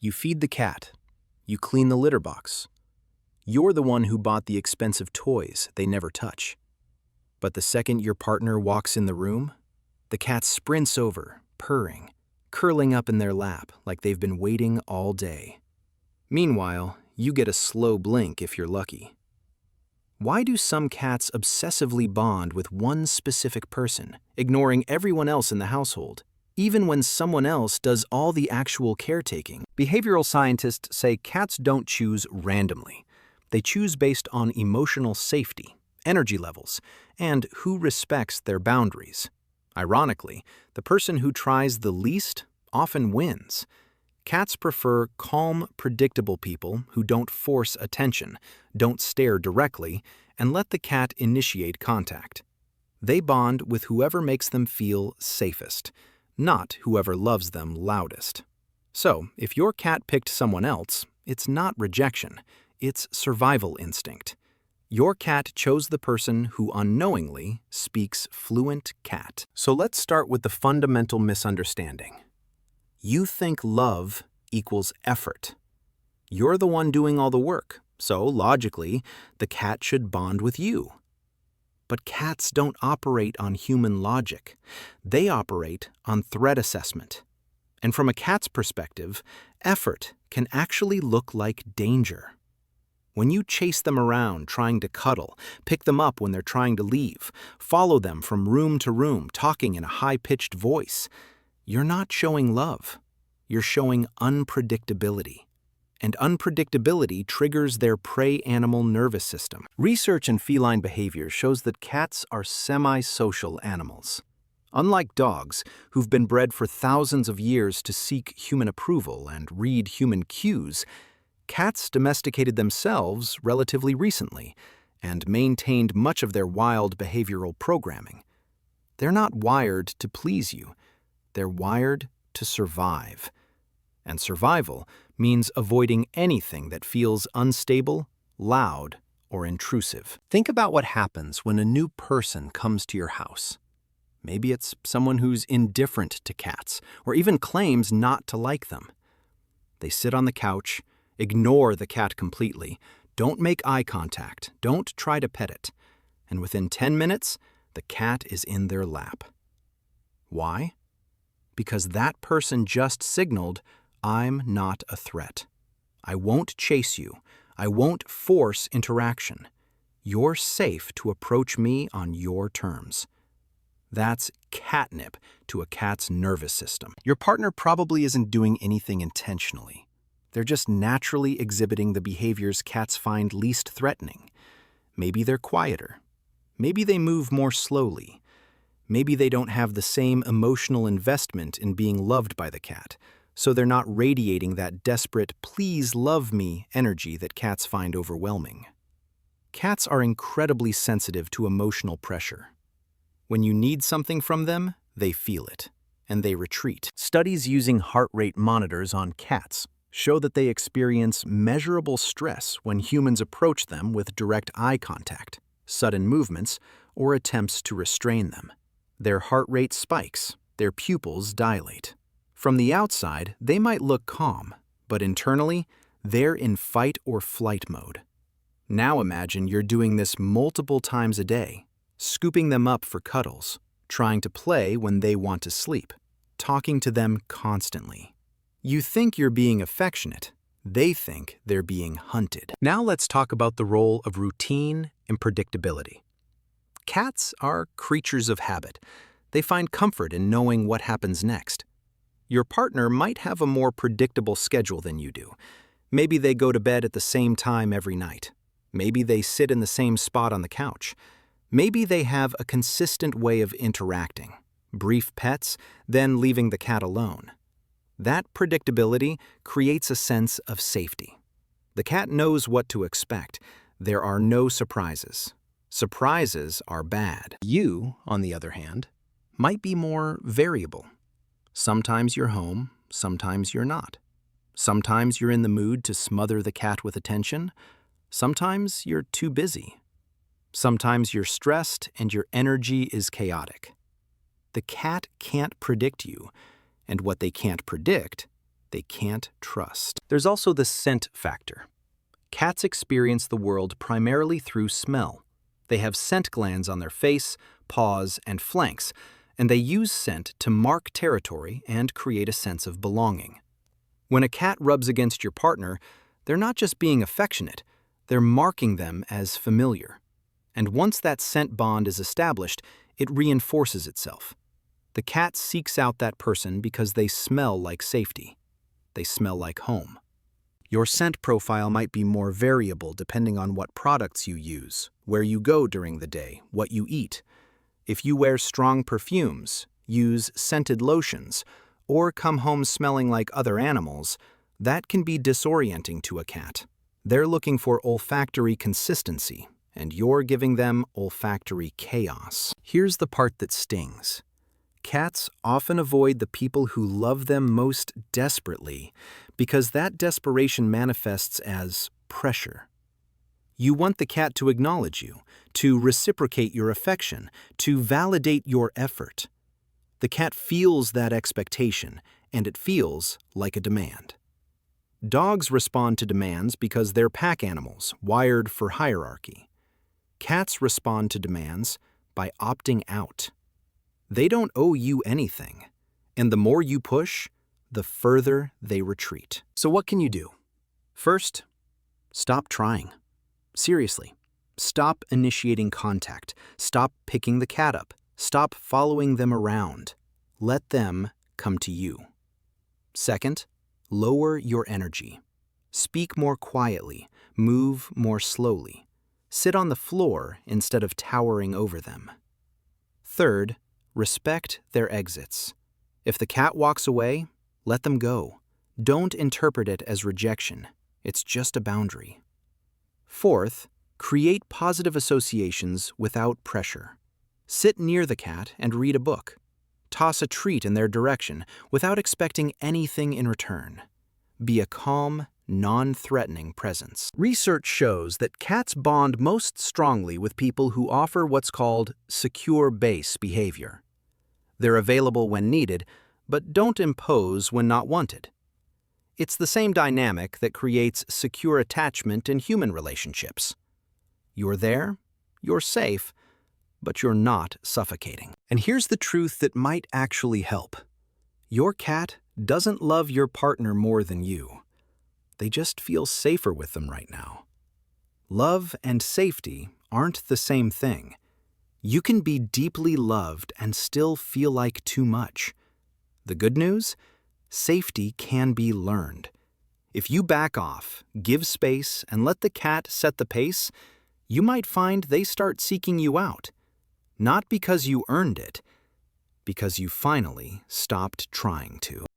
You feed the cat. You clean the litter box. You're the one who bought the expensive toys they never touch. But the second your partner walks in the room, the cat sprints over, purring, curling up in their lap like they've been waiting all day. Meanwhile, you get a slow blink if you're lucky. Why do some cats obsessively bond with one specific person, ignoring everyone else in the household, even when someone else does all the actual caretaking? Behavioral scientists say cats don't choose randomly. They choose based on emotional safety, energy levels, and who respects their boundaries. Ironically, the person who tries the least often wins. Cats prefer calm, predictable people who don't force attention, don't stare directly, and let the cat initiate contact. They bond with whoever makes them feel safest, not whoever loves them loudest. So, if your cat picked someone else, it's not rejection, it's survival instinct. Your cat chose the person who unknowingly speaks fluent cat. So let's start with the fundamental misunderstanding. You think love equals effort. You're the one doing all the work, so logically, the cat should bond with you. But cats don't operate on human logic. They operate on threat assessment. And from a cat's perspective, effort can actually look like danger. When you chase them around trying to cuddle, pick them up when they're trying to leave, follow them from room to room talking in a high-pitched voice, you're not showing love. You're showing unpredictability. And unpredictability triggers their prey animal nervous system. Research in feline behavior shows that cats are semi-social animals. Unlike dogs, who've been bred for thousands of years to seek human approval and read human cues, cats domesticated themselves relatively recently and maintained much of their wild behavioral programming. They're not wired to please you. They're wired to survive. And survival means avoiding anything that feels unstable, loud, or intrusive. Think about what happens when a new person comes to your house. Maybe it's someone who's indifferent to cats, or even claims not to like them. They sit on the couch, ignore the cat completely, don't make eye contact, don't try to pet it, and within 10 minutes, the cat is in their lap. Why? Because that person just signaled, I'm not a threat. I won't chase you. I won't force interaction. You're safe to approach me on your terms. That's catnip to a cat's nervous system. Your partner probably isn't doing anything intentionally. They're just naturally exhibiting the behaviors cats find least threatening. Maybe they're quieter. Maybe they move more slowly. Maybe they don't have the same emotional investment in being loved by the cat, so they're not radiating that desperate, please love me energy that cats find overwhelming. Cats are incredibly sensitive to emotional pressure. When you need something from them, they feel it, and they retreat. Studies using heart rate monitors on cats show that they experience measurable stress when humans approach them with direct eye contact, sudden movements, or attempts to restrain them. Their heart rate spikes, their pupils dilate. From the outside, they might look calm, but internally, they're in fight or flight mode. Now imagine you're doing this multiple times a day, scooping them up for cuddles, trying to play when they want to sleep, talking to them constantly. You think you're being affectionate. They think they're being hunted. Now let's talk about the role of routine and predictability. Cats are creatures of habit. They find comfort in knowing what happens next. Your partner might have a more predictable schedule than you do. Maybe they go to bed at the same time every night. Maybe they sit in the same spot on the couch. Maybe they have a consistent way of interacting. Brief pets, then leaving the cat alone. That predictability creates a sense of safety. The cat knows what to expect. There are no surprises. Surprises are bad. You, on the other hand, might be more variable. Sometimes you're home, sometimes you're not. Sometimes you're in the mood to smother the cat with attention. Sometimes you're too busy. Sometimes you're stressed and your energy is chaotic. The cat can't predict you, and what they can't predict, they can't trust. There's also the scent factor. Cats experience the world primarily through smell. They have scent glands on their face, paws, and flanks, and they use scent to mark territory and create a sense of belonging. When a cat rubs against your partner, they're not just being affectionate, they're marking them as familiar. And once that scent bond is established, it reinforces itself. The cat seeks out that person because they smell like safety. They smell like home. Your scent profile might be more variable depending on what products you use, where you go during the day, what you eat. If you wear strong perfumes, use scented lotions, or come home smelling like other animals, that can be disorienting to a cat. They're looking for olfactory consistency, and you're giving them olfactory chaos. Here's the part that stings. Cats often avoid the people who love them most desperately because that desperation manifests as pressure. You want the cat to acknowledge you, to reciprocate your affection, to validate your effort. The cat feels that expectation, and it feels like a demand. Dogs respond to demands because they're pack animals, wired for hierarchy. Cats respond to demands by opting out. They don't owe you anything, and the more you push, the further they retreat. So what can you do? First, stop trying. Seriously, stop initiating contact. Stop picking the cat up. Stop following them around. Let them come to you. Second, lower your energy. Speak more quietly. Move more slowly. Sit on the floor instead of towering over them. Third, respect their exits. If the cat walks away, let them go. Don't interpret it as rejection. It's just a boundary. Fourth, create positive associations without pressure. Sit near the cat and read a book. Toss a treat in their direction without expecting anything in return. Be a calm, non-threatening presence. Research shows that cats bond most strongly with people who offer what's called secure base behavior. They're available when needed, but don't impose when not wanted. It's the same dynamic that creates secure attachment in human relationships. You're there, you're safe, but you're not suffocating. And here's the truth that might actually help. Your cat doesn't love your partner more than you. They just feel safer with them right now. Love and safety aren't the same thing. You can be deeply loved and still feel like too much. The good news? Safety can be learned. If you back off, give space, and let the cat set the pace, you might find they start seeking you out. Not because you earned it, because you finally stopped trying to.